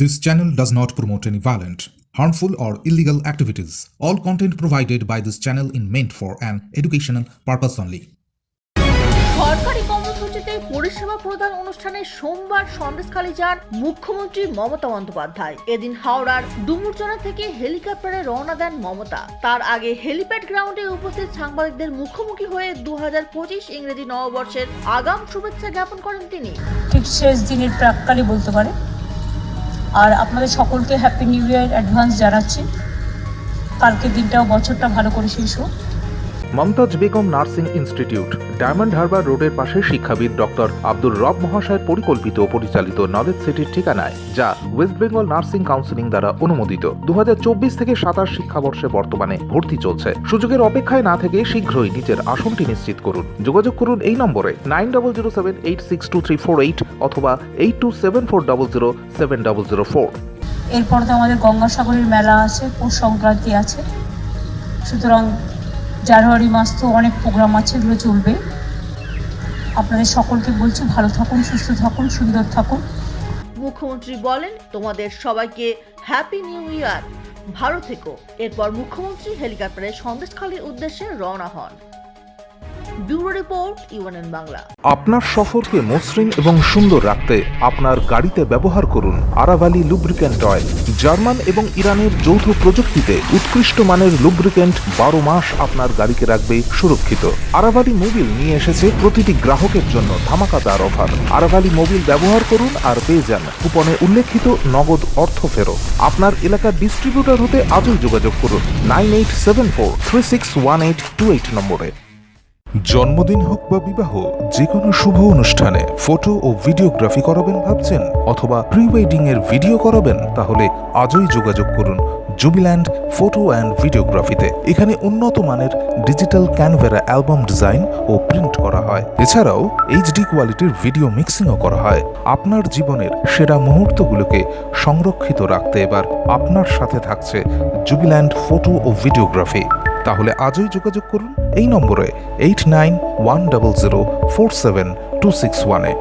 This channel does not promote any violent, harmful, or illegal activities. All content provided by this channel is meant for an educational purpose only. সরকারি কর্মসূচিতে পরিষেবা প্রদান অনুষ্ঠানে সোমবার সন্দেশখালী যান মুখ্যমন্ত্রী মমতা বন্দ্যোপাধ্যায়। এদিন হাওড়ার ডুমুরজলা থেকে হেলিকপ্টারে রওনা দেন মমতা। তার আগে হেলিপ্যাড গ্রাউন্ডে উপস্থিত সাংবাদিকদের মুখোমুখি হয়ে 2025 ইংরেজি নববর্ষের আগাম শুভেচ্ছা জ্ঞাপন করেন তিনি। ঠিক শেষ দিনের প্রাক্কালে বলতে পারে। আর আপনাদের সকলকে হ্যাপি নিউ ইয়ার অ্যাডভান্স জানাচ্ছি। কালকের দিনটাও বছরটা ভালো করে শেষ হোক। Mumtaz Begum nursing institute, Diamond Harbour রোডের পাশে শিক্ষাবিদ ডক্টর আব্দুর রব মহাশয়ের পরিকল্পিত ও পরিচালিত নলেজ সিটির ঠিকানায়, যা ওয়েস্ট বেঙ্গল নার্সিং কাউন্সিলিং দ্বারা অনুমোদিত। 2024 থেকে 27 শিক্ষাবর্ষে বর্তমানে ভর্তি চলছে। সুযোগের অপেক্ষায় না থেকে শীঘ্রই নিজের আসনটি নিশ্চিত করুন। যোগাযোগ করুন এই নম্বরে 9007862348 অথবা 8274007004। এরপর তো আমাদের গঙ্গাসাগরের মেলা আছে, পৌষ সংক্রান্তি আছে, সুতরাং জানুয়ারি মাস তো অনেক প্রোগ্রাম আছে, এগুলো চলবে। আপনাদের সকলকে বলছি ভালো থাকুন, সুস্থ থাকুন, সুন্দর থাকুন। মুখ্যমন্ত্রী বলেন, তোমাদের সবাইকে হ্যাপি নিউ ইয়ার, ভালো থেকো। এরপর মুখ্যমন্ত্রী হেলিকপ্টারে সন্দেশখালীর উদ্দেশ্যে রওনা হন। Bureau report, UNN Bangla. আপনার সফরকে মসৃণ এবং সুন্দর রাখতে আপনার গাড়িতে ব্যবহার করুন আরাভালি লুব্রিক্যান্ট অয়েল। জার্মান এবং ইরানের যৌথ প্রযুক্তিতে উৎকৃষ্ট মানের লুব্রিক্যান্ট 12 মাস আপনার গাড়িকে রাখবে সুরক্ষিত। আরাভালি মোবিল নিয়ে এসেছে প্রতিটি গ্রাহকের জন্য ধামাকাদার অফার। আরাভালি মোবিল ব্যবহার করুন আর পেয়ে যান কুপনে উল্লেখিত নগদ অর্থ ফেরত। আপনার এলাকার ডিস্ট্রিবিউটর হতে আজই যোগাযোগ করুন 9874361828 নম্বরে। জন্মদিন হোক বা বিবাহ, যে কোনো শুভ অনুষ্ঠানে ফটো ও ভিডিওগ্রাফি করাবেন ভাবছেন, অথবা প্রি ওয়েডিং এর ভিডিও করাবেন, তাহলে আজই যোগাযোগ করুন জুবিল্যান্ড ফটো অ্যান্ড ভিডিওগ্রাফিতে। এখানে উন্নত মানের ডিজিটাল ক্যানভেরা অ্যালবাম ডিজাইন ও প্রিন্ট করা হয়। এছাড়াও এইচডি কোয়ালিটির ভিডিও মিক্সিংও করা হয়। আপনার জীবনের সেরা মুহূর্তগুলোকে সংরক্ষিত রাখতে এবার আপনার সাথে থাকছে জুবিল্যান্ড ফটো ও ভিডিওগ্রাফি। তাহলে আজই যোগাযোগ করুন এই নম্বরে 8910047261-এ।